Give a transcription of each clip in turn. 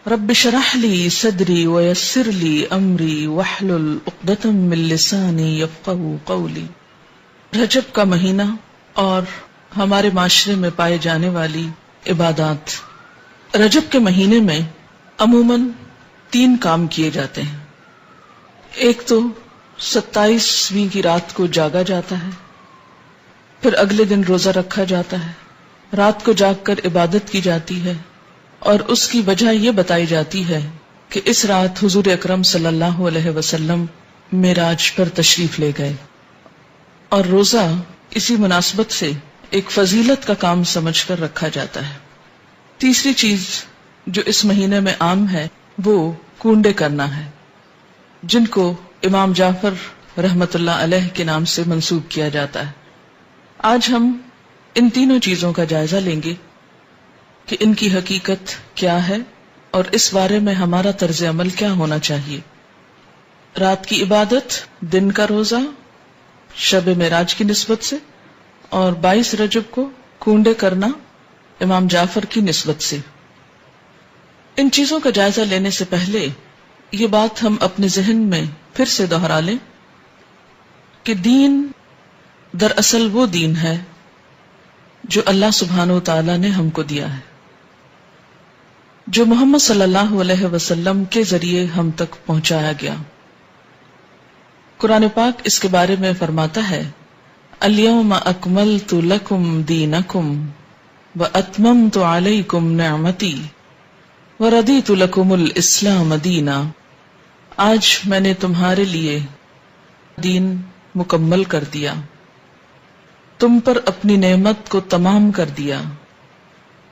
رب اشرح لی صدری ویسر لی امری واحلل عقدۃ من لسانی یفقہوا قولی۔ رجب کا مہینہ اور ہمارے معاشرے میں پائے جانے والی عبادات۔ رجب کے مہینے میں عموماً 3 کام کیے جاتے ہیں۔ ایک تو 27ویں کی رات کو جاگا جاتا ہے، پھر اگلے دن روزہ رکھا جاتا ہے، رات کو جاگ کر عبادت کی جاتی ہے، اور اس کی وجہ یہ بتائی جاتی ہے کہ اس رات حضور اکرم صلی اللہ علیہ وسلم معراج پر تشریف لے گئے، اور روزہ اسی مناسبت سے ایک فضیلت کا کام سمجھ کر رکھا جاتا ہے۔ تیسری چیز جو اس مہینے میں عام ہے وہ کونڈے کرنا ہے، جن کو امام جعفر رحمت اللہ علیہ کے نام سے منسوب کیا جاتا ہے۔ آج ہم ان تینوں چیزوں کا جائزہ لیں گے کہ ان کی حقیقت کیا ہے اور اس بارے میں ہمارا طرز عمل کیا ہونا چاہیے۔ رات کی عبادت، دن کا روزہ شب معراج کی نسبت سے، اور 22 رجب کو کونڈے کرنا امام جعفر کی نسبت سے۔ ان چیزوں کا جائزہ لینے سے پہلے یہ بات ہم اپنے ذہن میں پھر سے دہرا لیں کہ دین دراصل وہ دین ہے جو اللہ سبحانہ وتعالی نے ہم کو دیا ہے، جو محمد صلی اللہ علیہ وسلم کے ذریعے ہم تک پہنچایا گیا۔ قرآن پاک اس کے بارے میں فرماتا ہے، اليوم اکملت لکم دینکم واتممت علیکم نعمتی وردیت لکم الاسلام دینا۔ آج میں نے تمہارے لیے دین مکمل کر دیا، تم پر اپنی نعمت کو تمام کر دیا،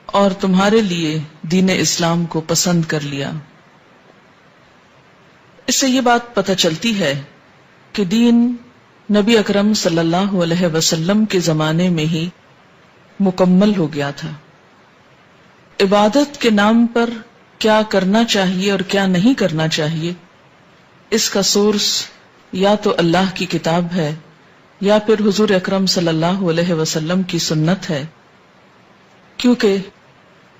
اور تمہارے لیے دین اسلام کو پسند کر لیا۔ اس سے یہ بات پتہ چلتی ہے کہ دین نبی اکرم صلی اللہ علیہ وسلم کے زمانے میں ہی مکمل ہو گیا تھا۔ عبادت کے نام پر کیا کرنا چاہیے اور کیا نہیں کرنا چاہیے، اس کا سورس یا تو اللہ کی کتاب ہے یا پھر حضور اکرم صلی اللہ علیہ وسلم کی سنت ہے، کیونکہ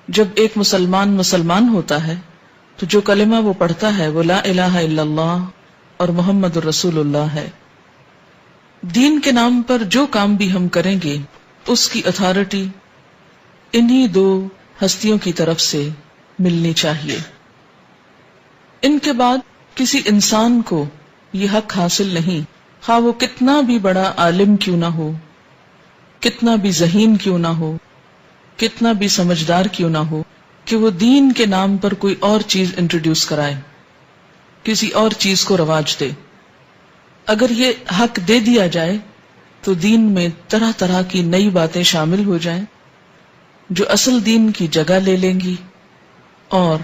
جب ایک مسلمان ہوتا ہے تو جو کلمہ وہ پڑھتا ہے وہ لا الہ الا اللہ اور محمد الرسول اللہ ہے۔ دین کے نام پر جو کام بھی ہم کریں گے اس کی اتھارٹی انہی 2 ہستیوں کی طرف سے ملنی چاہیے۔ ان کے بعد کسی انسان کو یہ حق حاصل نہیں، خواہ وہ کتنا بھی بڑا عالم کیوں نہ ہو، کتنا بھی ذہین کیوں نہ ہو، کتنا بھی سمجھدار کیوں نہ ہو، کہ وہ دین کے نام پر کوئی اور چیز انٹروڈیوس کرائے، کسی اور چیز کو رواج دے۔ اگر یہ حق دے دیا جائے تو دین میں طرح طرح کی نئی باتیں شامل ہو جائیں جو اصل دین کی جگہ لے لیں گی، اور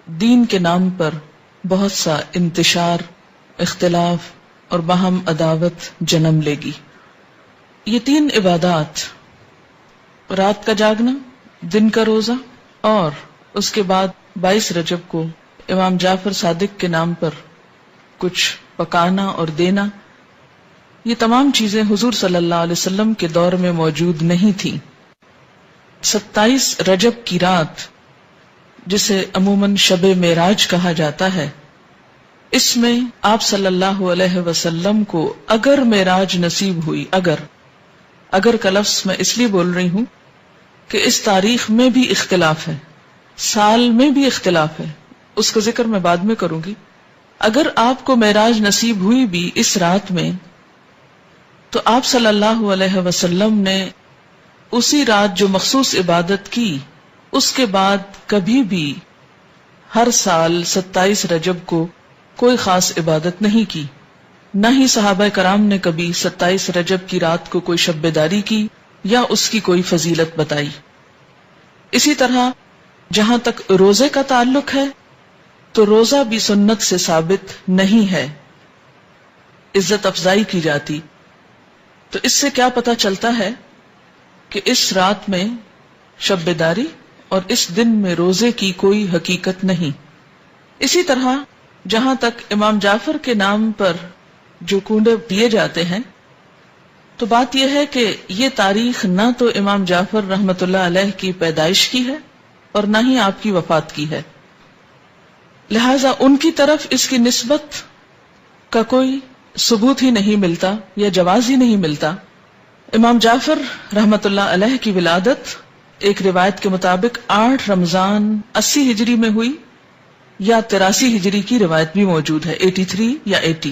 دین کے نام پر بہت سا انتشار، اختلاف اور باہم عداوت جنم لے گی۔ یہ 3 عبادات، رات کا جاگنا، دن کا روزہ، اور اس کے بعد 22 رجب کو امام جعفر صادق کے نام پر کچھ پکانا اور دینا، یہ تمام چیزیں حضور صلی اللہ علیہ وسلم کے دور میں موجود نہیں تھیں۔ 27 رجب کی رات، جسے عموماً شب معراج کہا جاتا ہے، اس میں آپ صلی اللہ علیہ وسلم کو اگر معراج نصیب ہوئی، اگر کا لفظ میں اس لیے بول رہی ہوں کہ اس تاریخ میں بھی اختلاف ہے، سال میں بھی اختلاف ہے، اس کا ذکر میں بعد میں کروں گی۔ اگر آپ کو معراج نصیب ہوئی بھی اس رات میں، تو آپ صلی اللہ علیہ وسلم نے اسی رات جو مخصوص عبادت کی، اس کے بعد کبھی بھی ہر سال 27 رجب کو کوئی خاص عبادت نہیں کی، نہ ہی صحابہ کرام نے کبھی 27 رجب کی رات کو کوئی شب بیداری کی یا اس کی کوئی فضیلت بتائی۔ اسی طرح جہاں تک روزے کا تعلق ہے تو روزہ بھی سنت سے ثابت نہیں ہے، عزت افزائی کی جاتی۔ تو اس سے کیا پتہ چلتا ہے کہ اس رات میں شب بیداری اور اس دن میں روزے کی کوئی حقیقت نہیں۔ اسی طرح جہاں تک امام جعفر کے نام پر جو کونڈے دیے جاتے ہیں، تو بات یہ ہے کہ یہ تاریخ نہ تو امام جعفر رحمت اللہ علیہ کی پیدائش کی ہے اور نہ ہی آپ کی وفات کی ہے۔ لہذا ان کی طرف اس کی نسبت کا کوئی ثبوت ہی نہیں ملتا یا جواز ہی نہیں ملتا۔ امام جعفر رحمت اللہ علیہ کی ولادت ایک روایت کے مطابق 8 رمضان 80 ہجری میں ہوئی، یا 83 ہجری کی روایت بھی موجود ہے، 83 یا 80،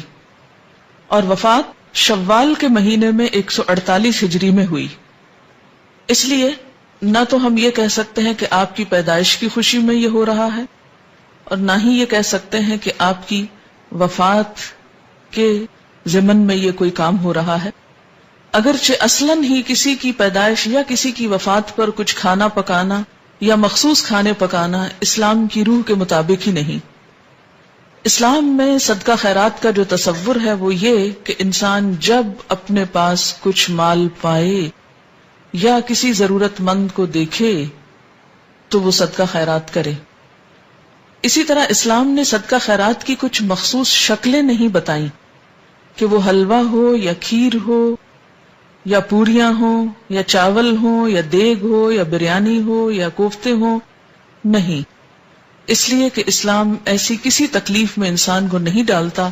اور وفات شوال کے مہینے میں 148 ہجری میں ہوئی۔ اس لیے نہ تو ہم یہ کہہ سکتے ہیں کہ آپ کی پیدائش کی خوشی میں یہ ہو رہا ہے، اور نہ ہی یہ کہہ سکتے ہیں کہ آپ کی وفات کے ضمن میں یہ کوئی کام ہو رہا ہے، اگرچہ اصلاً ہی کسی کی پیدائش یا کسی کی وفات پر کچھ کھانا پکانا یا مخصوص کھانے پکانا اسلام کی روح کے مطابق ہی نہیں۔ اسلام میں صدقہ خیرات کا جو تصور ہے وہ یہ کہ انسان جب اپنے پاس کچھ مال پائے یا کسی ضرورت مند کو دیکھے تو وہ صدقہ خیرات کرے۔ اسی طرح اسلام نے صدقہ خیرات کی کچھ مخصوص شکلیں نہیں بتائیں کہ وہ حلوہ ہو یا کھیر ہو یا پوریاں ہوں یا چاول ہوں یا دیگ ہو یا بریانی ہو یا کوفتے ہوں، نہیں، اس لیے کہ اسلام ایسی کسی تکلیف میں انسان کو نہیں ڈالتا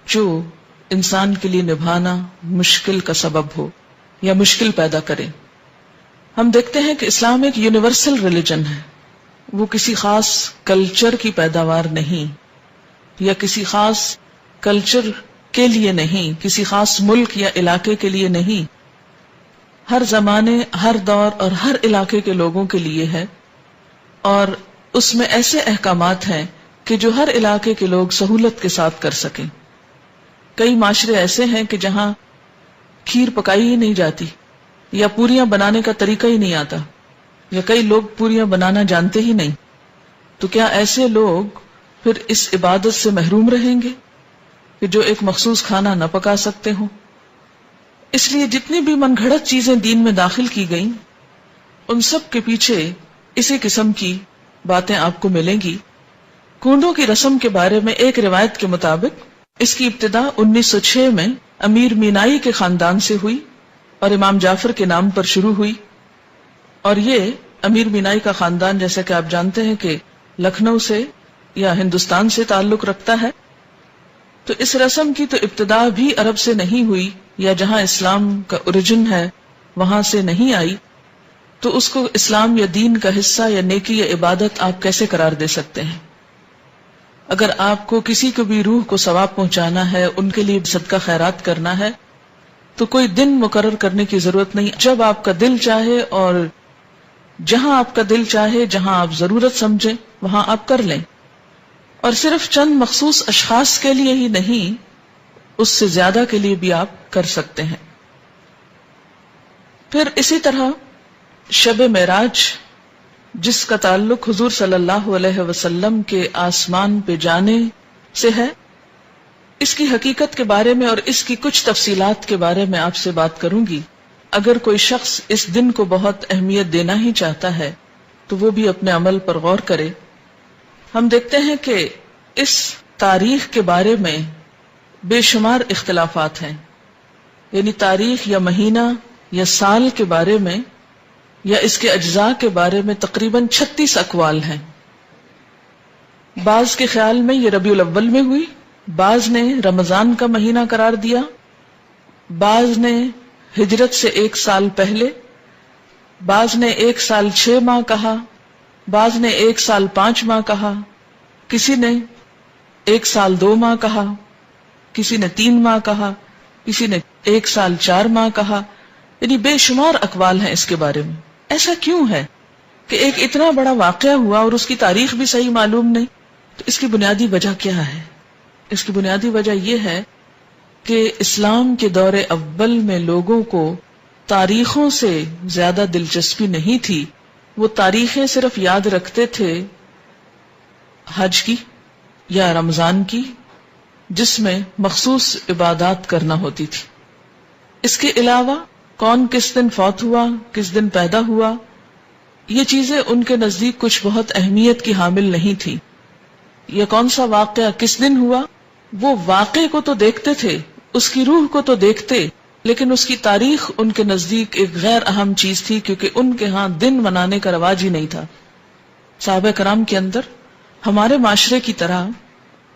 جو انسان کے لیے نبھانا مشکل کا سبب ہو یا مشکل پیدا کرے۔ ہم دیکھتے ہیں کہ اسلام ایک یونیورسل ریلیجن ہے، وہ کسی خاص کلچر کی پیداوار نہیں، یا کسی خاص کلچر کے لیے نہیں، کسی خاص ملک یا علاقے کے لیے نہیں، ہر زمانے، ہر دور اور ہر علاقے کے لوگوں کے لیے ہے، اور اس میں ایسے احکامات ہیں کہ جو ہر علاقے کے لوگ سہولت کے ساتھ کر سکیں۔ کئی معاشرے ایسے ہیں کہ جہاں کھیر پکائی ہی نہیں جاتی یا پوریاں بنانے کا طریقہ ہی نہیں آتا، یا کئی لوگ پوریاں بنانا جانتے ہی نہیں، تو کیا ایسے لوگ پھر اس عبادت سے محروم رہیں گے کہ جو ایک مخصوص کھانا نہ پکا سکتے ہوں؟ اس لیے جتنی بھی من گھڑت چیزیں دین میں داخل کی گئیں ان سب کے پیچھے اسی قسم کی باتیں آپ کو ملیں گی۔ کونڈوں کی رسم کے بارے میں ایک روایت کے مطابق اس کی ابتدا 1906 میں امیر مینائی کے خاندان سے ہوئی اور امام جعفر کے نام پر شروع ہوئی، اور یہ امیر مینائی کا خاندان جیسا کہ آپ جانتے ہیں کہ لکھنؤ سے یا ہندوستان سے تعلق رکھتا ہے، تو اس رسم کی تو ابتدا بھی عرب سے نہیں ہوئی یا جہاں اسلام کا اوریجن ہے وہاں سے نہیں آئی، تو اس کو اسلام یا دین کا حصہ یا نیکی یا عبادت آپ کیسے قرار دے سکتے ہیں؟ اگر آپ کو کسی کو بھی روح کو ثواب پہنچانا ہے، ان کے لیے صدقہ خیرات کرنا ہے، تو کوئی دن مقرر کرنے کی ضرورت نہیں، جب آپ کا دل چاہے اور جہاں آپ کا دل چاہے، جہاں آپ ضرورت سمجھیں وہاں آپ کر لیں، اور صرف چند مخصوص اشخاص کے لیے ہی نہیں، اس سے زیادہ کے لیے بھی آپ کر سکتے ہیں۔ پھر اسی طرح شب معراج، جس کا تعلق حضور صلی اللہ علیہ وسلم کے آسمان پہ جانے سے ہے، اس کی حقیقت کے بارے میں اور اس کی کچھ تفصیلات کے بارے میں آپ سے بات کروں گی۔ اگر کوئی شخص اس دن کو بہت اہمیت دینا ہی چاہتا ہے تو وہ بھی اپنے عمل پر غور کرے۔ ہم دیکھتے ہیں کہ اس تاریخ کے بارے میں بے شمار اختلافات ہیں، یعنی تاریخ یا مہینہ یا سال کے بارے میں یا اس کے اجزاء کے بارے میں تقریباً 36 اقوال ہیں۔ بعض کے خیال میں یہ ربیع الاول میں ہوئی، بعض نے رمضان کا مہینہ قرار دیا، بعض نے ہجرت سے 1 سال پہلے، بعض نے 1 سال 6 ماہ کہا، بعض نے 1 سال 5 ماہ کہا، کسی نے 1 سال 2 ماہ کہا، کسی نے 3 ماہ کہا، کسی نے 1 سال 4 ماہ کہا، یعنی بے شمار اقوال ہیں اس کے بارے میں۔ ایسا کیوں ہے کہ ایک اتنا بڑا واقعہ ہوا اور اس کی تاریخ بھی صحیح معلوم نہیں؟ تو اس کی بنیادی وجہ کیا ہے؟ اس کی بنیادی وجہ یہ ہے کہ اسلام کے دور اول میں لوگوں کو تاریخوں سے زیادہ دلچسپی نہیں تھی، وہ تاریخیں صرف یاد رکھتے تھے حج کی یا رمضان کی، جس میں مخصوص عبادات کرنا ہوتی تھی۔ اس کے علاوہ کون کس دن فوت ہوا، کس دن پیدا ہوا، یہ چیزیں ان کے نزدیک کچھ بہت اہمیت کی حامل نہیں تھی۔ یا کون سا واقعہ کس دن ہوا، وہ واقعے کو تو دیکھتے تھے، اس کی روح کو تو دیکھتے، لیکن اس کی تاریخ ان کے نزدیک ایک غیر اہم چیز تھی، کیونکہ ان کے ہاں دن منانے کا رواج ہی نہیں تھا۔ صحابہ کرام کے اندر ہمارے معاشرے کی طرح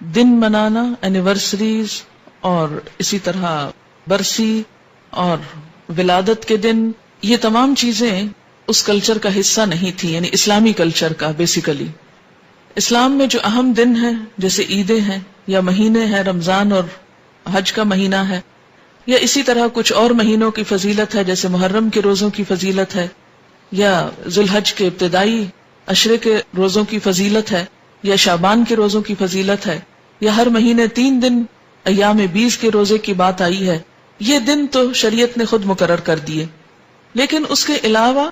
دن منانا، اینیورسریز اور اسی طرح برسی اور ولادت کے دن، یہ تمام چیزیں اس کلچر کا حصہ نہیں تھی، یعنی اسلامی کلچر کا بیسیکلی. اسلام میں جو اہم دن ہیں جیسے عیدیں ہیں یا مہینے ہیں، رمضان اور حج کا مہینہ ہے، یا اسی طرح کچھ اور مہینوں کی فضیلت ہے جیسے محرم کے روزوں کی فضیلت ہے، یا ذوالحج کے ابتدائی عشرے کے روزوں کی فضیلت ہے، یا شعبان کے روزوں کی فضیلت ہے، یا ہر مہینے 3 دن ایام 20 کے روزے کی بات آئی ہے. یہ دن تو شریعت نے خود مقرر کر دیے، لیکن اس کے علاوہ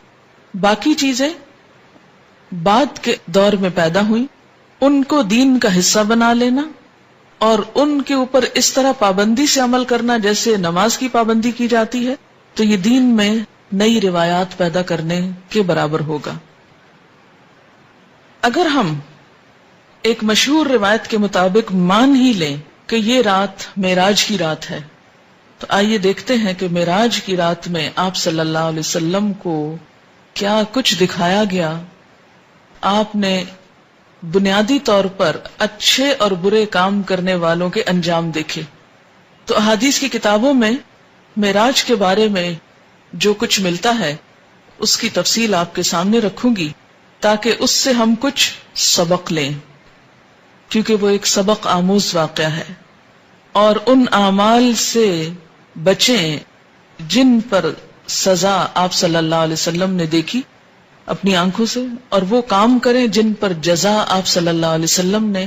باقی چیزیں بعد کے دور میں پیدا ہوئیں، ان کو دین کا حصہ بنا لینا اور ان کے اوپر اس طرح پابندی سے عمل کرنا جیسے نماز کی پابندی کی جاتی ہے، تو یہ دین میں نئی روایات پیدا کرنے کے برابر ہوگا. اگر ہم ایک مشہور روایت کے مطابق مان ہی لیں کہ یہ رات معراج کی رات ہے، تو آئیے دیکھتے ہیں کہ معراج کی رات میں آپ صلی اللہ علیہ وسلم کو کیا کچھ دکھایا گیا. آپ نے بنیادی طور پر اچھے اور برے کام کرنے والوں کے انجام دیکھے. تو احادیث کی کتابوں میں معراج کے بارے میں جو کچھ ملتا ہے اس کی تفصیل آپ کے سامنے رکھوں گی تاکہ اس سے ہم کچھ سبق لیں، کیونکہ وہ ایک سبق آموز واقعہ ہے. اور ان اعمال سے بچیں جن پر سزا آپ صلی اللہ علیہ وسلم نے دیکھی اپنی آنکھوں سے، اور وہ کام کریں جن پر جزا آپ صلی اللہ علیہ وسلم نے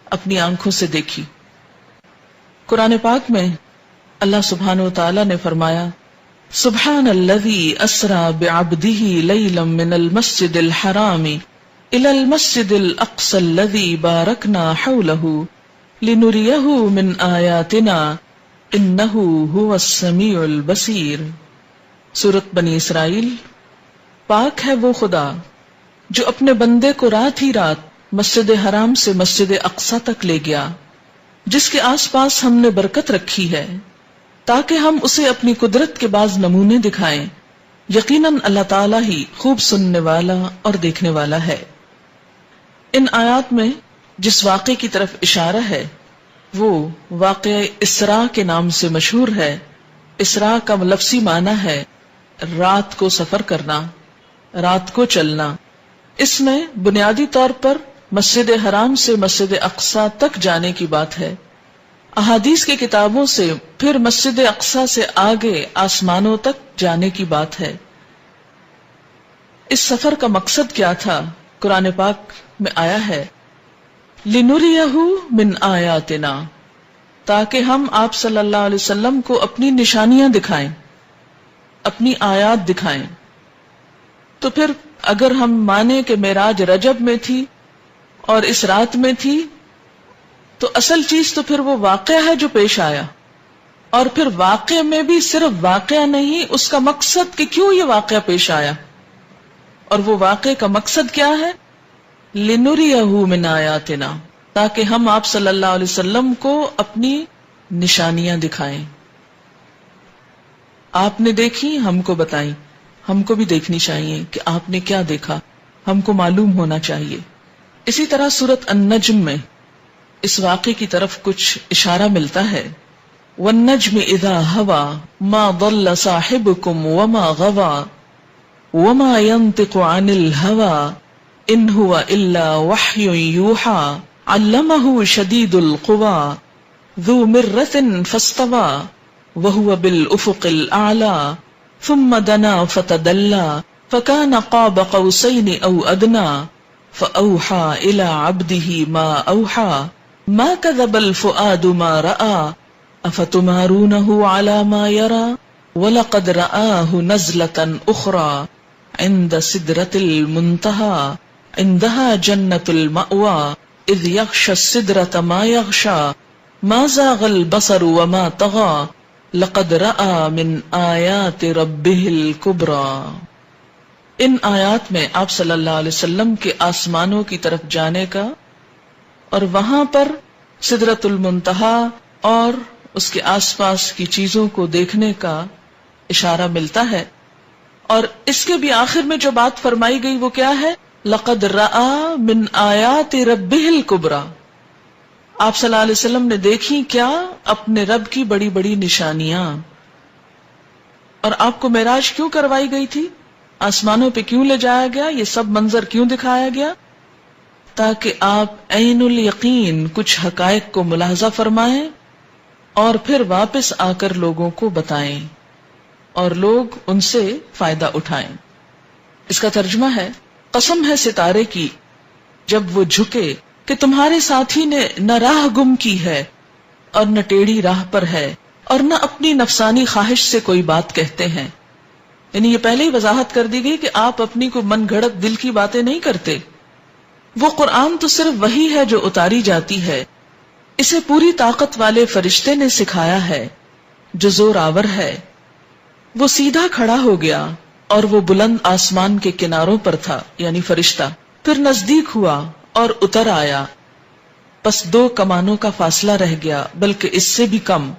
اپنی آنکھوں سے دیکھی. قرآن پاک میں اللہ سبحانہ وتعالی نے فرمایا، سبحان الذی اسری بعبدہ لیلا من المسجد الحرام الی المسجد الاقصی الذی بارکنا حولہ لنریہ من آیاتنا انہ هو السمیع البصیر. سورۃ بنی اسرائیل. پاک ہے وہ خدا جو اپنے بندے کو رات ہی رات مسجد حرام سے مسجد اقصی تک لے گیا، جس کے آس پاس ہم نے برکت رکھی ہے تاکہ ہم اسے اپنی قدرت کے بعض نمونے دکھائیں. یقیناً اللہ تعالیٰ ہی خوب سننے والا اور دیکھنے والا ہے. ان آیات میں جس واقعے کی طرف اشارہ ہے وہ واقعہ اسراء کے نام سے مشہور ہے. اسراء کا لفظی معنی ہے رات کو سفر کرنا، رات کو چلنا. اس میں بنیادی طور پر مسجد حرام سے مسجد اقصی تک جانے کی بات ہے. احادیث کی کتابوں سے پھر مسجد اقصی سے آگے آسمانوں تک جانے کی بات ہے. اس سفر کا مقصد کیا تھا؟ قرآن پاک میں آیا ہے لِنُرِيَهُ مِنْ آیاتنا، تاکہ ہم آپ صلی اللہ علیہ وسلم کو اپنی نشانیاں دکھائیں، اپنی آیات دکھائیں. تو پھر اگر ہم مانیں کہ معراج رجب میں تھی اور اس رات میں تھی، تو اصل چیز تو پھر وہ واقعہ ہے جو پیش آیا. اور پھر واقعہ میں بھی صرف واقعہ نہیں، اس کا مقصد کہ کیوں یہ واقعہ پیش آیا. اور وہ واقعے کا مقصد کیا ہے؟ لِنُرِيَهُ مِنْ آیاتنا، تاکہ ہم آپ صلی اللہ علیہ وسلم کو اپنی نشانیاں دکھائیں. آپ نے دیکھی، ہم کو بتائیں. ہم کو بھی دیکھنی چاہیے کہ آپ نے کیا دیکھا، ہم کو معلوم ہونا چاہیے. اسی طرح سورۃ النجم میں اس واقعے کی طرف کچھ اشارہ ملتا ہے. وَالنَّجْمِ إِذَا هَوَى مَا ضَلَّ صَاحِبُكُمْ وَمَا غَوَى وَمَا يَنطِقُ عَنِ الْهَوَى إِنْ هُوَ إِلَّا وَحْيٌ يُوحَى عَلَّمَهُ شَدِيدُ الْقُوَى ذُو مِرَّةٍ فَاسْتَوَى وَهُوَ بِالْأُفُقِ الْأَعْلَى ثم دنا فتدلى فكان قاب قوسين أو أدنى فأوحى إلى عبده ما أوحى ما كذب الفؤاد ما رأى أفتمارونه على ما يرى ولقد رآه نزلة أخرى عند سدرة المنتهى عندها جنة المأوى إذ يغشى السدرة ما يغشى ما زاغ البصر وما طغى لقد رأى من آیات ربہ الکبریٰ. ان آیات میں آپ صلی اللہ علیہ وسلم کے آسمانوں کی طرف جانے کا اور وہاں پر سدرۃ المنتہا اور اس کے آس پاس کی چیزوں کو دیکھنے کا اشارہ ملتا ہے. اور اس کے بھی آخر میں جو بات فرمائی گئی وہ کیا ہے؟ لقد رأى من آیات ربہ الکبریٰ، آپ صلی اللہ علیہ وسلم نے دیکھی کیا؟ اپنے رب کی بڑی بڑی نشانیاں. اور آپ کو معراج کیوں کروائی گئی تھی؟ آسمانوں پہ کیوں لے جایا گیا؟ یہ سب منظر کیوں دکھایا گیا؟ تاکہ آپ عین الیقین کچھ حقائق کو ملاحظہ فرمائیں اور پھر واپس آ کر لوگوں کو بتائیں اور لوگ ان سے فائدہ اٹھائیں. اس کا ترجمہ ہے، قسم ہے ستارے کی جب وہ جھکے کہ تمہارے ساتھی نے نہ راہ گم کی ہے اور نہ ٹیڑھی راہ پر ہے اور نہ اپنی نفسانی خواہش سے کوئی بات کہتے ہیں. یعنی یہ پہلے ہی وضاحت کر دی گئی کہ آپ اپنی کو من گھڑت دل کی باتیں نہیں کرتے. وہ قرآن تو صرف وہی ہے جو اتاری جاتی ہے، اسے پوری طاقت والے فرشتے نے سکھایا ہے جو زور آور ہے. وہ سیدھا کھڑا ہو گیا اور وہ بلند آسمان کے کناروں پر تھا، یعنی فرشتہ، پھر نزدیک ہوا اور اتر آیا، پس 2 کمانوں کا فاصلہ رہ گیا، بلکہ اس سے بھی کم.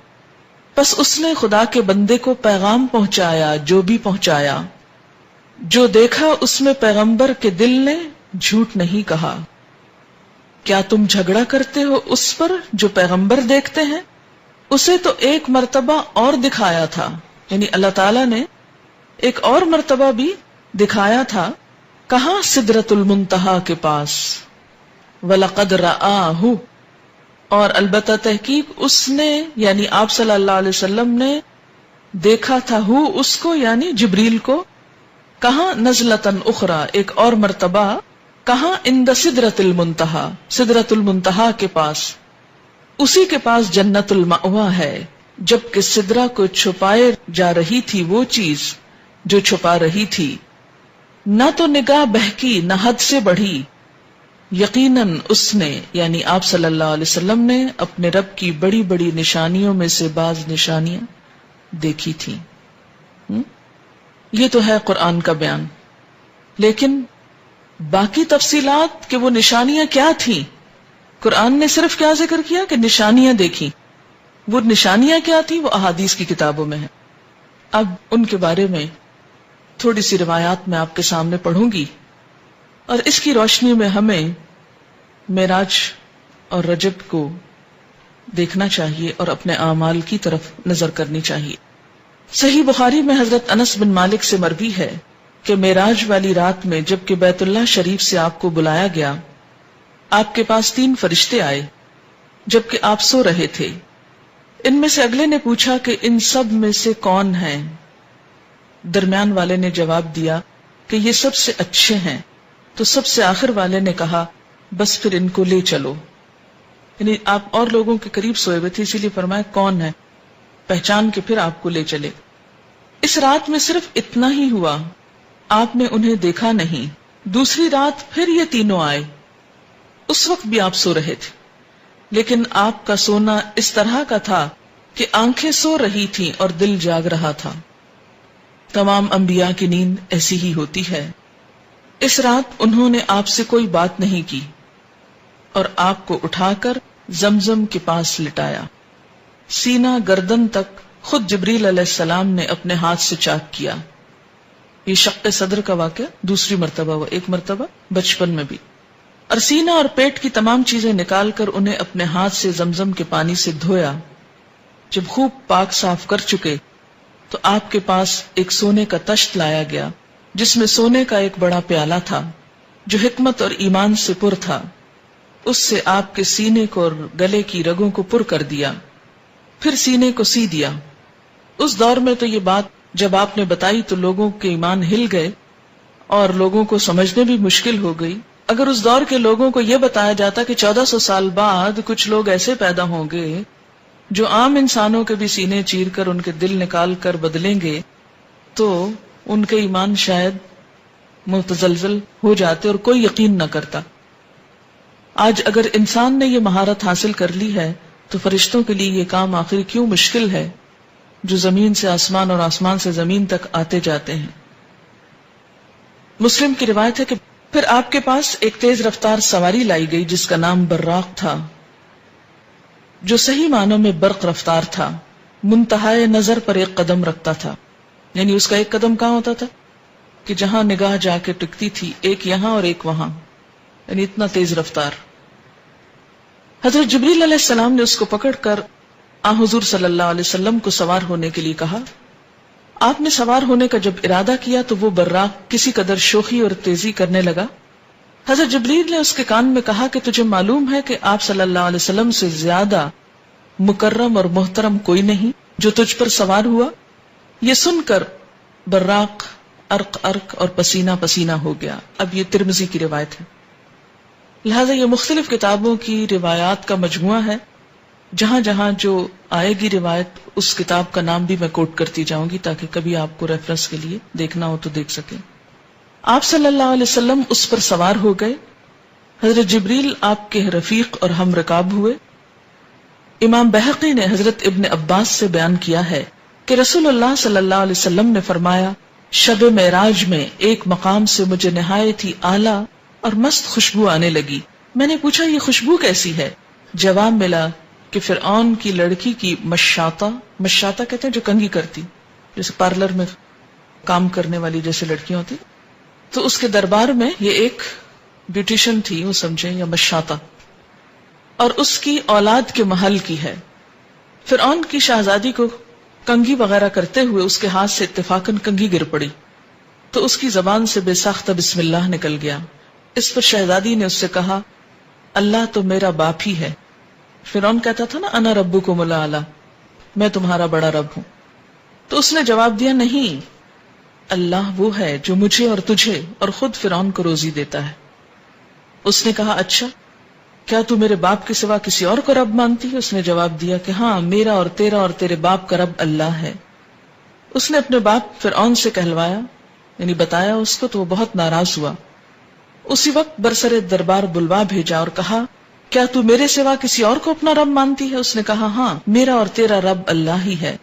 پس اس نے خدا کے بندے کو پیغام پہنچایا جو بھی پہنچایا. جو دیکھا اس میں پیغمبر کے دل نے جھوٹ نہیں کہا. کیا تم جھگڑا کرتے ہو اس پر جو پیغمبر دیکھتے ہیں؟ اسے تو ایک مرتبہ اور دکھایا تھا، یعنی اللہ تعالیٰ نے ایک اور مرتبہ بھی دکھایا تھا. کہاں؟ سدرۃ المنتہا کے پاس. وَلَقَدْ رَآهُ، اور البتہ تحقیق اس نے یعنی آپ صلی اللہ علیہ وسلم نے دیکھا تھا ہو اس کو یعنی جبریل کو. کہاں؟ نزلتاً اخرى، ایک اور مرتبہ. کہاں؟ عند سدرۃ المنتہا، سدرۃ المنتہا کے پاس. اسی کے پاس جنت المأویٰ ہے، جبکہ سدرہ کو چھپائے جا رہی تھی وہ چیز جو چھپا رہی تھی. نہ تو نگاہ بہکی نہ حد سے بڑھی. یقیناً اس نے یعنی آپ صلی اللہ علیہ وسلم نے اپنے رب کی بڑی بڑی نشانیوں میں سے بعض نشانیاں دیکھی تھیں. یہ تو ہے قرآن کا بیان، لیکن باقی تفصیلات کہ وہ نشانیاں کیا تھیں، قرآن نے صرف کیا ذکر کیا کہ نشانیاں دیکھی. وہ نشانیاں کیا تھیں وہ احادیث کی کتابوں میں ہیں. اب ان کے بارے میں تھوڑی سی روایات میں آپ کے سامنے پڑھوں گی، اور اس کی روشنی میں ہمیں معراج اور رجب کو دیکھنا چاہیے اور اپنے اعمال کی طرف نظر کرنی چاہیے. صحیح بخاری میں حضرت انس بن مالک سے مروی ہے کہ معراج والی رات میں جب کہ بیت اللہ شریف سے آپ کو بلایا گیا، آپ کے پاس 3 فرشتے آئے جبکہ آپ سو رہے تھے. ان میں سے اگلے نے پوچھا کہ ان سب میں سے کون ہیں؟ درمیان والے نے جواب دیا کہ یہ سب سے اچھے ہیں. تو سب سے آخر والے نے کہا بس پھر ان کو لے چلو. یعنی آپ اور لوگوں کے قریب سوئے ہوئے تھے، اسی لیے فرمایا کون ہے، پہچان کے پھر آپ کو لے چلے. اس رات میں صرف اتنا ہی ہوا، آپ نے انہیں دیکھا نہیں. دوسری رات پھر یہ تینوں آئے، اس وقت بھی آپ سو رہے تھے، لیکن آپ کا سونا اس طرح کا تھا کہ آنکھیں سو رہی تھیں اور دل جاگ رہا تھا. تمام انبیاء کی نیند ایسی ہی ہوتی ہے. اس رات انہوں نے آپ سے کوئی بات نہیں کی اور آپ کو اٹھا کر زمزم کے پاس لٹایا. سینہ گردن تک خود جبریل علیہ السلام نے اپنے ہاتھ سے چاک کیا. یہ شق صدر کا واقعہ دوسری مرتبہ ہوا، ایک مرتبہ بچپن میں بھی. اور سینہ اور پیٹ کی تمام چیزیں نکال کر انہیں اپنے ہاتھ سے زمزم کے پانی سے دھویا. جب خوب پاک صاف کر چکے تو آپ کے پاس ایک سونے کا تشت لایا گیا جس میں سونے کا ایک بڑا پیالہ تھا جو حکمت اور ایمان سے پر تھا. اس سے آپ کے سینے کو اور گلے کی رگوں کو پر کر دیا، پھر سینے کو سی دیا. اس دور میں تو یہ بات جب آپ نے بتائی تو لوگوں کے ایمان ہل گئے اور لوگوں کو سمجھنے بھی مشکل ہو گئی. اگر اس دور کے لوگوں کو یہ بتایا جاتا کہ 1400 سال بعد کچھ لوگ ایسے پیدا ہوں گے جو عام انسانوں کے بھی سینے چیر کر ان کے دل نکال کر بدلیں گے، تو ان کے ایمان شاید متزلزل ہو جاتے اور کوئی یقین نہ کرتا. آج اگر انسان نے یہ مہارت حاصل کر لی ہے تو فرشتوں کے لیے یہ کام آخر کیوں مشکل ہے جو زمین سے آسمان اور آسمان سے زمین تک آتے جاتے ہیں. مسلم کی روایت ہے کہ پھر آپ کے پاس ایک تیز رفتار سواری لائی گئی جس کا نام براق تھا، جو صحیح معنوں میں برق رفتار تھا. منتہائے نظر پر ایک قدم رکھتا تھا، یعنی اس کا ایک قدم کہاں ہوتا تھا؟ کہ جہاں نگاہ جا کے ٹکتی تھی ایک یہاں اور ایک وہاں، یعنی اتنا تیز رفتار۔ حضرت جبریل علیہ السلام نے اس کو پکڑ کر حضور صلی اللہ علیہ وسلم کو سوار ہونے کے لیے کہا۔ آپ نے سوار ہونے کا جب ارادہ کیا تو وہ براق کسی قدر شوخی اور تیزی کرنے لگا۔ حضرت جبریل نے اس کے کان میں کہا کہ تجھے معلوم ہے کہ آپ صلی اللہ علیہ وسلم سے زیادہ مکرم اور محترم کوئی نہیں جو تجھ پر سوار ہوا۔ یہ سن کر براق عرق عرق اور پسینہ پسینہ ہو گیا۔ اب یہ ترمذی کی روایت ہے، لہذا یہ مختلف کتابوں کی روایات کا مجموعہ ہے۔ جہاں جہاں جو آئے گی روایت اس کتاب کا نام بھی میں کوٹ کرتی جاؤں گی تاکہ کبھی آپ کو ریفرنس کے لیے دیکھنا ہو تو دیکھ سکیں۔ آپ صلی اللہ علیہ وسلم اس پر سوار ہو گئے۔ حضرت جبریل آپ کے رفیق اور ہم رکاب ہوئے۔ امام بہقی نے حضرت ابن عباس سے بیان کیا ہے کہ رسول اللہ صلی اللہ علیہ وسلم نے فرمایا، شب معراج میں ایک مقام سے مجھے نہایت ہی اعلیٰ اور مست خوشبو آنے لگی۔ میں نے پوچھا یہ خوشبو کیسی ہے؟ جواب ملا کہ فرعون کی لڑکی کی مشاطہ کہتے ہیں جو کنگھی کرتی، جیسے پارلر میں کام کرنے والی جیسے لڑکیاں ہوتی، تو اس کے دربار میں یہ ایک بیوٹیشن تھی، وہ سمجھیں، یا مشاطہ، اور اس کی اولاد کے محل کی ہے۔ فرعون کی شہزادی کو کنگھی وغیرہ کرتے ہوئے اس کے ہاتھ سے اتفاقاً کنگھی گر پڑی تو اس کی زبان سے بے ساختہ بسم اللہ نکل گیا۔ اس پر شہزادی نے اس سے کہا، اللہ تو میرا باپ ہی ہے۔ فرعون کہتا تھا نا انا ربکم الاعلی، میں تمہارا بڑا رب ہوں، تو اس نے جواب دیا نہیں، اللہ وہ ہے جو مجھے اور تجھے اور خود فرعون کو روزی دیتا ہے۔ اس نے کہا اچھا کیا تو میرے باپ کے سوا کسی اور کو رب مانتی ہے؟ اس نے جواب دیا کہ ہاں، میرا اور تیرا اور تیرے باپ کا رب اللہ ہے۔ اس نے اپنے باپ فرعون سے کہلوایا، یعنی بتایا اس کو، تو وہ بہت ناراض ہوا۔ اسی وقت برسر دربار بلوا بھیجا اور کہا، کیا تو میرے سوا کسی اور کو اپنا رب مانتی ہے؟ اس نے کہا ہاں، میرا اور تیرا رب اللہ ہی ہے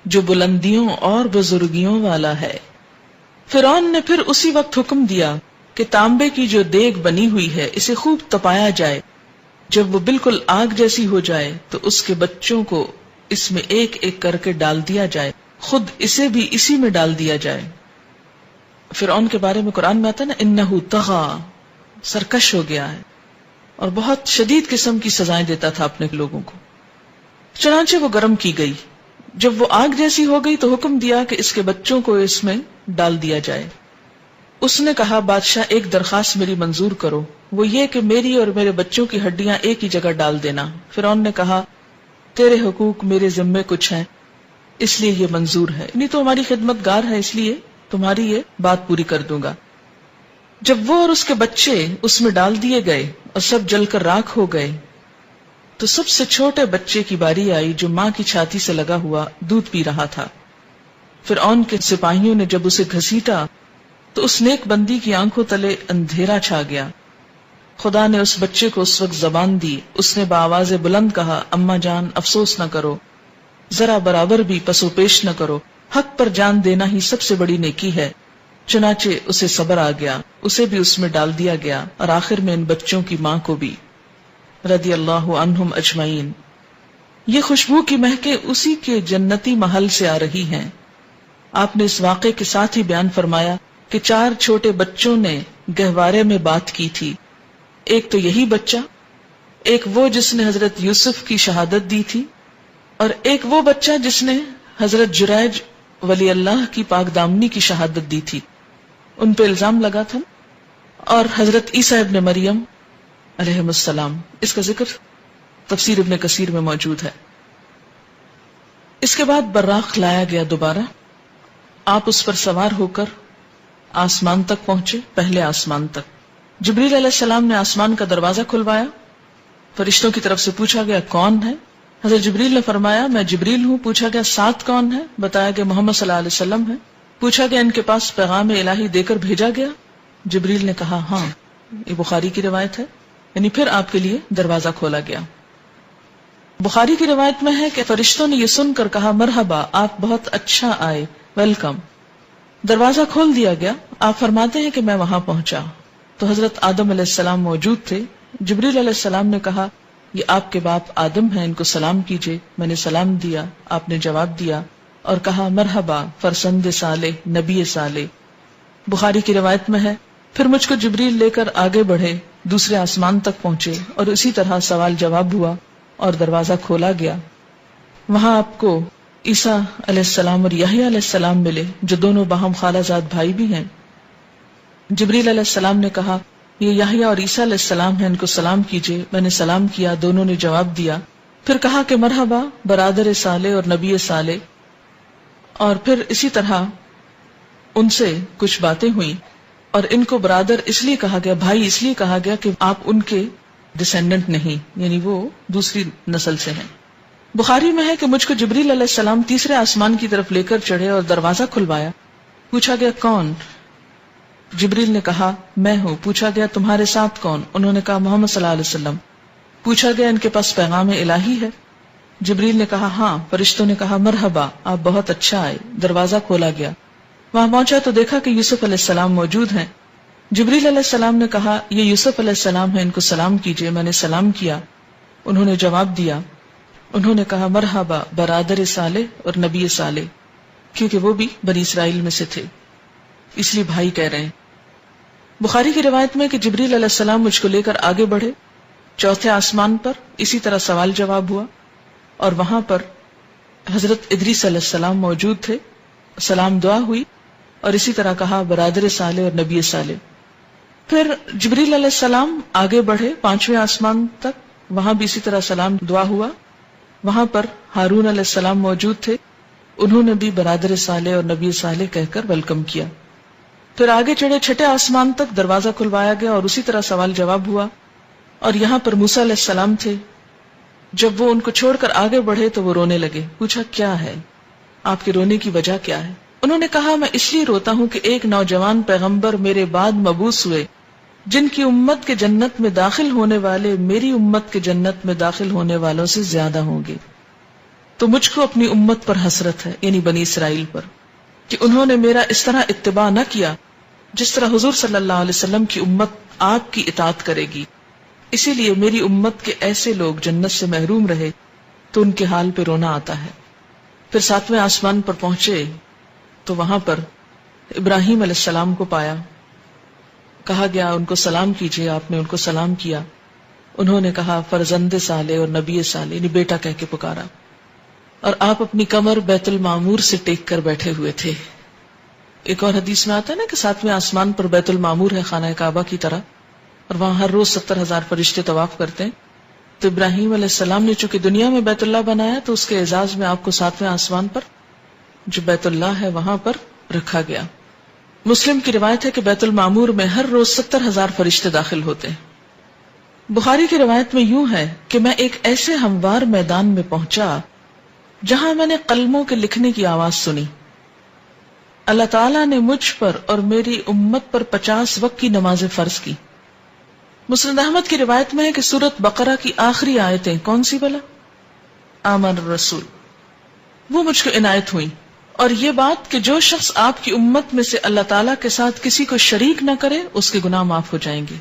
جو بلندیوں اور بزرگیوں والا ہے۔ فرعون نے پھر اسی وقت حکم دیا کہ تانبے کی جو دیگ بنی ہوئی ہے اسے خوب تپایا جائے، جب وہ بالکل آگ جیسی ہو جائے تو اس کے بچوں کو اس میں ایک ایک کر کے ڈال دیا جائے، خود اسے بھی اسی میں ڈال دیا جائے۔ فرعون کے بارے میں قرآن میں آتا ہے نا، انہو طغا، سرکش ہو گیا ہے اور بہت شدید قسم کی سزائیں دیتا تھا اپنے لوگوں کو۔ چنانچہ وہ گرم کی گئی، جب وہ آگ جیسی ہو گئی تو حکم دیا کہ اس کے بچوں کو اس میں ڈال دیا جائے۔ اس نے کہا بادشاہ ایک درخواست میری منظور کرو، وہ یہ کہ میری اور میرے بچوں کی ہڈیاں ایک ہی جگہ ڈال دینا۔ فرعون نے کہا تیرے حقوق میرے ذمے کچھ ہیں اس لیے یہ منظور ہے، نہیں تو ہماری خدمت گار ہے اس لیے تمہاری یہ بات پوری کر دوں گا۔ جب وہ اور اس کے بچے اس میں ڈال دیے گئے اور سب جل کر راکھ ہو گئے تو سب سے چھوٹے بچے کی باری آئی جو ماں کی چھاتی سے لگا ہوا دودھ پی رہا تھا۔ فرعون کے سپاہیوں نے جب اسے گھسیٹا تو اس نیک بندی کی آنکھوں تلے اندھیرا چھا گیا۔ خدا نے اس بچے کو اس وقت زبان دی، اس نے بآواز بلند کہا، اماں جان افسوس نہ کرو، ذرا برابر بھی پسو پیش نہ کرو، حق پر جان دینا ہی سب سے بڑی نیکی ہے۔ چنانچہ اسے صبر آ گیا، اسے بھی اس میں ڈال دیا گیا اور آخر میں ان بچوں کی ماں کو بھی، رضی اللہ عنہم اجمعین۔ یہ خوشبو کی مہکیں اسی کے جنتی محل سے آ رہی ہیں۔ آپ نے اس واقعے کے ساتھ ہی بیان فرمایا کہ 4 چھوٹے بچوں نے گہوارے میں بات کی تھی، ایک تو یہی بچہ، ایک وہ جس نے حضرت یوسف کی شہادت دی تھی، اور ایک وہ بچہ جس نے حضرت جریج ولی اللہ کی پاک دامنی کی شہادت دی تھی، ان پہ الزام لگا تھا، اور حضرت عیسیٰ ابن مریم علیہ السلام۔ اس کا ذکر تفسیر ابن کثیر میں موجود ہے۔ اس کے بعد براق لایا گیا دوبارہ، آپ اس پر سوار ہو کر آسمان تک پہنچے، پہلے آسمان تک۔ جبریل علیہ السلام نے آسمان کا دروازہ کھلوایا، فرشتوں کی طرف سے پوچھا گیا کون ہے؟ حضرت جبریل نے فرمایا میں جبریل ہوں۔ پوچھا گیا ساتھ کون ہے؟ بتایا گیا محمد صلی اللہ علیہ وسلم ہے۔ پوچھا گیا ان کے پاس پیغام الہی دے کر بھیجا گیا؟ جبریل نے کہا ہاں، یہ بخاری کی روایت ہے، یعنی پھر آپ کے لیے دروازہ کھولا گیا۔ بخاری کی روایت میں ہے کہ فرشتوں نے یہ سن کر کہا مرحبا، آپ بہت اچھا آئے، ویلکم۔ دروازہ کھول دیا گیا۔ آپ فرماتے ہیں کہ میں وہاں پہنچا تو حضرت آدم علیہ السلام موجود تھے۔ جبریل علیہ السلام نے کہا یہ آپ کے باپ آدم ہیں، ان کو سلام کیجئے۔ میں نے سلام دیا، آپ نے جواب دیا اور کہا مرحبا فرزند صالح، نبی صالح۔ بخاری کی روایت میں ہے پھر مجھ کو جبریل لے کر آگے بڑھے، دوسرے آسمان تک پہنچے اور اسی طرح سوال جواب ہوا اور دروازہ کھولا گیا۔ وہاں آپ کو عیسیٰ علیہ السلام اور یحییٰ علیہ السلام ملے جو دونوں باہم خالہ زاد بھائی بھی ہیں۔ جبریل علیہ السلام نے کہا یہ یحییٰ اور عیسیٰ علیہ السلام ہیں، ان کو سلام کیجیے۔ میں نے سلام کیا، دونوں نے جواب دیا۔ پھر کہا کہ مرحبا برادر صالح اور نبی صالح، اور پھر اسی طرح ان سے کچھ باتیں ہوئیں، اور ان کو برادر اس لیے کہا گیا، بھائی اس لیے کہا گیا کہ آپ ان کے ڈسینڈنٹ نہیں، یعنی وہ دوسری نسل سے ہیں۔ بخاری میں ہے کہ مجھ کو جبریل علیہ السلام تیسرے آسمان کی طرف لے کر چڑھے اور دروازہ کھلوایا۔ پوچھا گیا کون؟ جبریل نے کہا میں ہوں۔ پوچھا گیا تمہارے ساتھ کون؟ انہوں نے کہا محمد صلی اللہ علیہ وسلم۔ پوچھا گیا ان کے پاس پیغام الہی ہے؟ جبریل نے کہا ہاں۔ فرشتوں نے کہا مرحبا، آپ بہت اچھا آئے۔ دروازہ کھولا گیا، وہاں پہنچا تو دیکھا کہ یوسف علیہ السلام موجود ہیں۔ جبریل علیہ السلام نے کہا یہ یوسف علیہ السلام ہے، ان کو سلام کیجیے۔ میں نے سلام کیا، انہوں نے جواب دیا۔ انہوں نے کہا مرحبا برادر صالح اور نبی صالح، کیونکہ وہ بھی بنی اسرائیل میں سے تھے، اس لیے بھائی کہہ رہے ہیں۔ بخاری کی روایت میں کہ جبریل علیہ السلام مجھ کو لے کر آگے بڑھے، چوتھے آسمان پر اسی طرح سوال جواب ہوا، اور وہاں پر حضرت ادریس علیہ السلام موجود تھے، سلام دعا ہوئی، اور اسی طرح کہا برادر صالح اور نبی صالح۔ پھر جبریل علیہ السلام آگے بڑھے پانچویں آسمان تک، وہاں بھی اسی طرح سلام دعا ہوا، وہاں پر ہارون علیہ السلام موجود تھے، انہوں نے بھی برادر صالح اور نبی صالح کہہ کر ویلکم کیا۔ پھر آگے چڑھے چھٹے آسمان تک، دروازہ کھلوایا گیا اور اسی طرح سوال جواب ہوا، اور یہاں پر موسیٰ علیہ السلام تھے۔ جب وہ ان کو چھوڑ کر آگے بڑھے تو وہ رونے لگے۔ پوچھا کیا ہے، آپ کے رونے کی وجہ کیا ہے؟ انہوں نے کہا میں اس لیے روتا ہوں کہ ایک نوجوان پیغمبر میرے بعد مبعوث ہوئے جن کی امت کے جنت میں داخل ہونے والے میری امت کے جنت میں داخل ہونے والوں سے زیادہ ہوں گے، تو مجھ کو اپنی امت پر حسرت ہے، یعنی بنی اسرائیل پر، کہ انہوں نے میرا اس طرح اتباع نہ کیا جس طرح حضور صلی اللہ علیہ وسلم کی امت آپ کی اطاعت کرے گی۔ اسی لیے میری امت کے ایسے لوگ جنت سے محروم رہے تو ان کے حال پہ رونا آتا ہے۔ پھر ساتویں آسمان پر پہنچے تو وہاں پر ابراہیم علیہ السلام کو پایا، کہا گیا ان کو سلام کیجیے، آپ نے ان کو سلام کیا۔ انہوں نے کہا فرزند صالح اور نبی صالح، یعنی بیٹا کہہ کے پکارا، اور آپ اپنی کمر بیت المعمور سے ٹیک کر بیٹھے ہوئے تھے۔ ایک اور حدیث میں آتا ہے نا کہ ساتویں آسمان پر بیت المعمور ہے خانہ کعبہ کی طرح، اور وہاں ہر روز 70,000 فرشتے طواف کرتے ہیں۔ تو ابراہیم علیہ السلام نے چونکہ دنیا میں بیت اللہ بنایا تو اس کے اعزاز میں آپ کو ساتویں آسمان پر جو بیت اللہ ہے وہاں پر رکھا گیا۔ مسلم کی روایت ہے کہ بیت المعمور میں ہر روز 70,000 فرشتے داخل ہوتے ہیں۔ بخاری کی روایت میں یوں ہے کہ میں ایک ایسے ہموار میدان میں پہنچا جہاں میں نے قلموں کے لکھنے کی آواز سنی۔ اللہ تعالیٰ نے مجھ پر اور میری امت پر 50 وقت کی نمازیں فرض کی۔ مسند احمد کی روایت میں ہے کہ سورۃ بقرہ کی آخری آیتیں کون سی بلا؟ آمن الرسول، وہ مجھ کو عنایت ہوئی، اور یہ بات کہ جو شخص آپ کی امت میں سے اللہ تعالیٰ کے ساتھ کسی کو شریک نہ کرے اس کے گناہ معاف ہو جائیں گے۔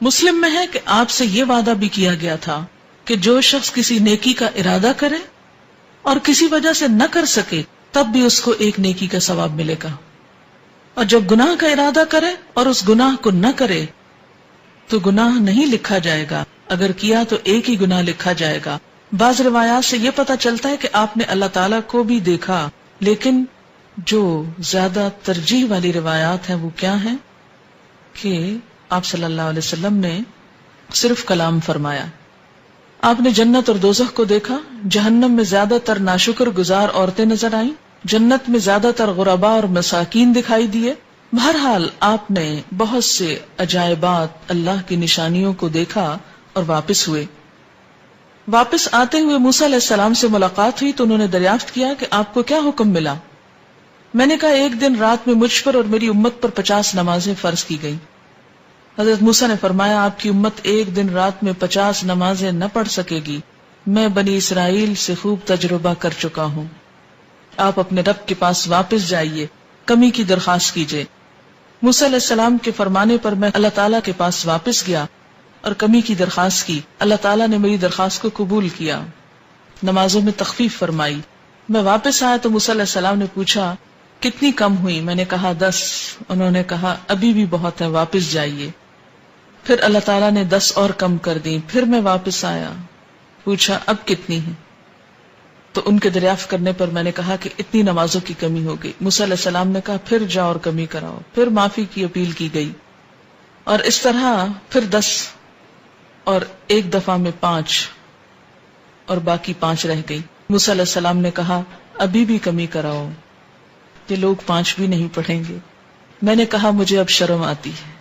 مسلم میں ہے کہ آپ سے یہ وعدہ بھی کیا گیا تھا کہ جو شخص کسی نیکی کا ارادہ کرے اور کسی وجہ سے نہ کر سکے تب بھی اس کو ایک نیکی کا ثواب ملے گا، اور جب گناہ کا ارادہ کرے اور اس گناہ کو نہ کرے تو گناہ نہیں لکھا جائے گا، اگر کیا تو ایک ہی گناہ لکھا جائے گا۔ بعض روایات سے یہ پتہ چلتا ہے کہ آپ نے اللہ تعالیٰ کو بھی دیکھا، لیکن جو زیادہ ترجیح والی روایات ہیں وہ کیا ہیں کہ آپ صلی اللہ علیہ وسلم نے صرف کلام فرمایا۔ آپ نے جنت اور دوزخ کو دیکھا، جہنم میں زیادہ تر ناشکر گزار عورتیں نظر آئیں، جنت میں زیادہ تر غرباء اور مساکین دکھائی دیے۔ بہرحال آپ نے بہت سے عجائبات اللہ کی نشانیوں کو دیکھا اور واپس ہوئے۔ واپس آتے ہوئے موسیٰ علیہ السلام سے ملاقات ہوئی تو انہوں نے دریافت کیا کہ آپ کو کیا حکم ملا؟ میں نے کہا ایک دن رات میں مجھ پر اور میری امت پر 50 نمازیں فرض کی گئیں۔ حضرت موسیٰ نے فرمایا آپ کی امت ایک دن رات میں 50 نمازیں نہ پڑھ سکے گی، میں بنی اسرائیل سے خوب تجربہ کر چکا ہوں، آپ اپنے رب کے پاس واپس جائیے، کمی کی درخواست کیجیے۔ موسیٰ علیہ السلام کے فرمانے پر میں اللہ تعالیٰ کے پاس واپس گیا اور کمی کی درخواست کی، اللہ تعالیٰ نے میری درخواست کو قبول کیا، نمازوں میں تخفیف فرمائی۔ میں واپس آیا تو موسیٰ علیہ السلام نے پوچھا کتنی کم ہوئی؟ میں نے کہا 10. انہوں نے کہا ابھی بھی بہت ہے، واپس جائیے. پھر اللہ تعالیٰ نے 10 اور کم کر دی. پھر میں واپس آیا، پوچھا اب کتنی ہیں؟ تو ان کے دریافت کرنے پر میں نے کہا کہ اتنی نمازوں کی کمی ہو گئی. موسیٰ علیہ السلام نے کہا پھر جاؤ اور کمی کراؤ. پھر معافی کی اپیل کی گئی، اور اس طرح پھر 10 اور ایک دفعہ میں 5 اور باقی 5 رہ گئی. موسیٰ علیہ السلام نے کہا ابھی بھی کمی کراؤ، یہ لوگ 5 بھی نہیں پڑھیں گے. میں نے کہا مجھے اب شرم آتی ہے،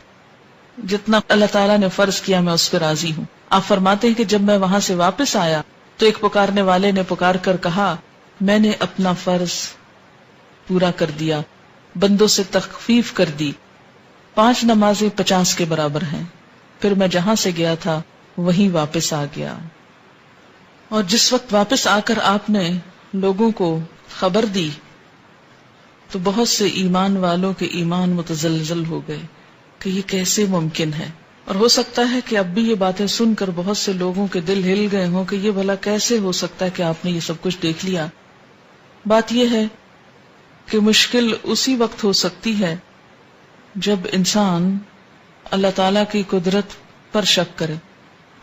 جتنا اللہ تعالیٰ نے فرض کیا میں اس پہ راضی ہوں. آپ فرماتے ہیں کہ جب میں وہاں سے واپس آیا تو ایک پکارنے والے نے پکار کر کہا میں نے اپنا فرض پورا کر دیا، بندوں سے تخفیف کر دی، 5 نمازیں 50 کے برابر ہیں. پھر میں جہاں سے گیا تھا وہیں واپس آ گیا. اور جس وقت واپس آ کر آپ نے لوگوں کو خبر دی تو بہت سے ایمان والوں کے ایمان متزلزل ہو گئے کہ یہ کیسے ممکن ہے. اور ہو سکتا ہے کہ اب بھی یہ باتیں سن کر بہت سے لوگوں کے دل ہل گئے ہوں کہ یہ بھلا کیسے ہو سکتا ہے کہ آپ نے یہ سب کچھ دیکھ لیا. بات یہ ہے کہ مشکل اسی وقت ہو سکتی ہے جب انسان اللہ تعالی کی قدرت پر شک کرے،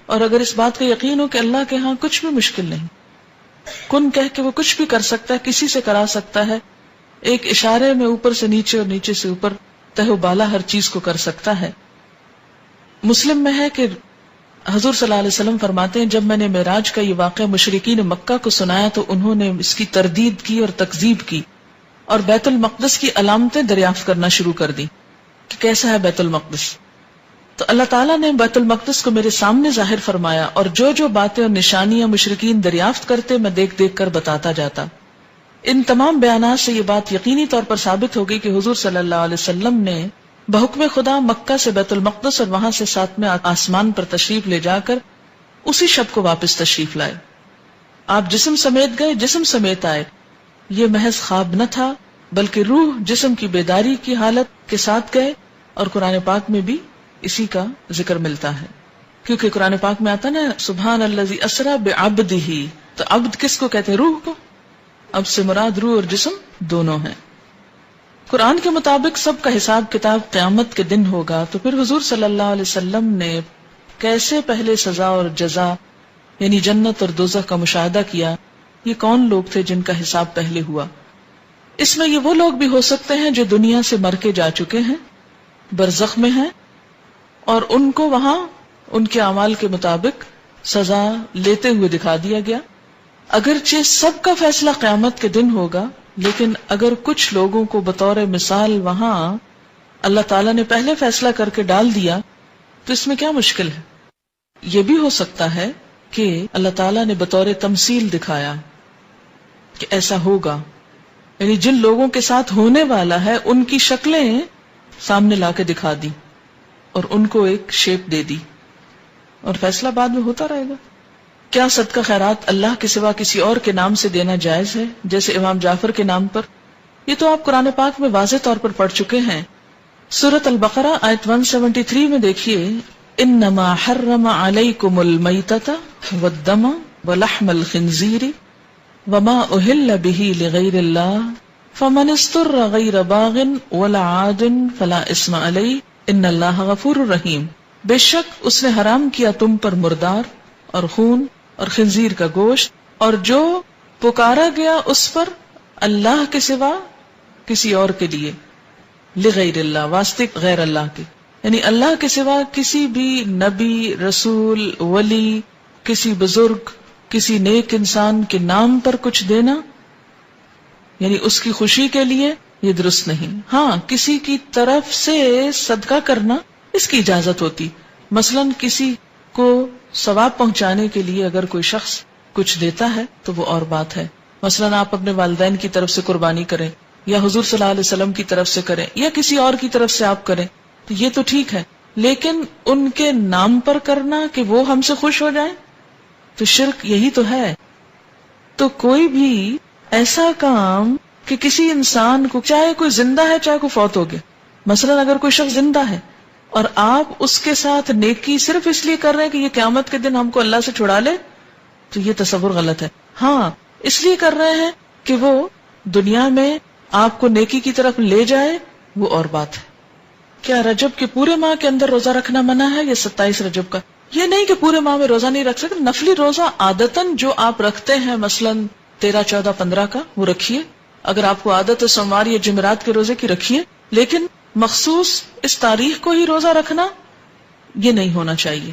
اور اگر اس بات کا یقین ہو کہ اللہ کے ہاں کچھ بھی مشکل نہیں، کن کہہ کے وہ کچھ بھی کر سکتا ہے، کسی سے کرا سکتا ہے، ایک اشارے میں اوپر سے نیچے اور نیچے سے اوپر تہ و بالا ہر چیز کو کر سکتا ہے. مسلم میں ہے کہ حضور صلی اللہ علیہ وسلم فرماتے ہیں جب میں نے معراج کا یہ واقعہ مشرکین مکہ کو سنایا تو انہوں نے اس کی تردید کی اور تکذیب کی، اور بیت المقدس کی علامتیں دریافت کرنا شروع کر دی کہ کیسا ہے بیت المقدس. تو اللہ تعالیٰ نے بیت المقدس کو میرے سامنے ظاہر فرمایا، اور جو جو باتیں اور نشانیاں مشرکین دریافت کرتے میں دیکھ دیکھ کر بتاتا جاتا. ان تمام بیانات سے یہ بات یقینی طور پر ثابت ہوگی کہ حضور صلی اللہ علیہ وسلم نے بحکم خدا مکہ سے بیت المقدس اور وہاں سے 7ویں آسمان پر تشریف لے جا کر اسی شب کو واپس تشریف لائے. آپ جسم سمیت گئے، جسم سمیت آئے. یہ محض خواب نہ تھا بلکہ روح جسم کی بیداری کی حالت کے ساتھ گئے، اور قرآن پاک میں بھی اسی کا ذکر ملتا ہے، کیونکہ قرآن پاک میں آتا نا سبحان الذی اسری بعبدہ، تو عبد کس کو کہتے ہیں؟ روح کو. اب سے مراد روح اور جسم دونوں ہیں. قرآن کے مطابق سب کا حساب کتاب قیامت کے دن ہوگا. تو پھر حضور صلی اللہ علیہ وسلم نے کیسے پہلے سزا اور جزا یعنی جنت اور دوزخ کا مشاہدہ کیا؟ یہ کون لوگ تھے جن کا حساب پہلے ہوا؟ اس میں یہ وہ لوگ بھی ہو سکتے ہیں جو دنیا سے مر کے جا چکے ہیں، برزخ میں ہیں، اور ان کو وہاں ان کے اعمال کے مطابق سزا لیتے ہوئے دکھا دیا گیا. اگرچہ سب کا فیصلہ قیامت کے دن ہوگا، لیکن اگر کچھ لوگوں کو بطور مثال وہاں اللہ تعالیٰ نے پہلے فیصلہ کر کے ڈال دیا تو اس میں کیا مشکل ہے؟ یہ بھی ہو سکتا ہے کہ اللہ تعالیٰ نے بطور تمثیل دکھایا کہ ایسا ہوگا، یعنی جن لوگوں کے ساتھ ہونے والا ہے ان کی شکلیں سامنے لا کے دکھا دی اور ان کو ایک شیپ دے دی، اور فیصلہ بعد میں ہوتا رہے گا. کیا صدقہ خیرات اللہ کے سوا کسی اور کے نام سے دینا جائز ہے، جیسے امام جعفر کے نام پر؟ یہ تو آپ قرآن پاک میں واضح طور پر پڑھ چکے ہیں. سورۃ البقرہ آیت 173 میں دیکھیے انما حرم علیکم المیتۃ والدم ولحم الخنزیر وما اہل بہ لغیر اللہ فمن اضطر غیر باغ ولا عاد فلا اثم علیہ ان اللہ غفور رحیم. بے شک اس نے حرام کیا تم پر مردار اور خون اور خنزیر کا گوشت، اور جو پکارا گیا اس پر اللہ کے سوا کسی اور کے لیے، لغیر اللہ واسطے غیر اللہ کے، یعنی اللہ کے سوا کسی بھی نبی، رسول، ولی، کسی بزرگ، کسی نیک انسان کے نام پر کچھ دینا، یعنی اس کی خوشی کے لیے، یہ درست نہیں. ہاں کسی کی طرف سے صدقہ کرنا اس کی اجازت ہوتی، مثلا کسی کو ثواب پہنچانے کے لیے اگر کوئی شخص کچھ دیتا ہے تو وہ اور بات ہے. مثلا آپ اپنے والدین کی طرف سے قربانی کریں، یا حضور صلی اللہ علیہ وسلم کی طرف سے کریں، یا کسی اور کی طرف سے آپ کریں تو یہ تو ٹھیک ہے، لیکن ان کے نام پر کرنا کہ وہ ہم سے خوش ہو جائیں تو شرک یہی تو ہے. تو کوئی بھی ایسا کام کہ کسی انسان کو، چاہے کوئی زندہ ہے چاہے کوئی فوت ہو گیا، مثلا اگر کوئی شخص زندہ ہے اور آپ اس کے ساتھ نیکی صرف اس لیے کر رہے ہیں کہ یہ قیامت کے دن ہم کو اللہ سے چھڑا لے، تو یہ تصور غلط ہے. ہاں اس لیے کر رہے ہیں کہ وہ دنیا میں آپ کو نیکی کی طرف لے جائے وہ اور بات ہے. کیا رجب کے پورے ماہ کے اندر روزہ رکھنا منع ہے یا 27 رجب کا؟ یہ نہیں کہ پورے ماہ میں روزہ نہیں رکھ سکتے. نفلی روزہ عادتاً جو آپ رکھتے ہیں مثلاً 13, 14, 15 کا وہ رکھیے. اگر آپ کو عادت ہے سوموار یا جمعرات کے روزے کی رکھیے, لیکن مخصوص اس تاریخ کو ہی روزہ رکھنا یہ نہیں ہونا چاہیے.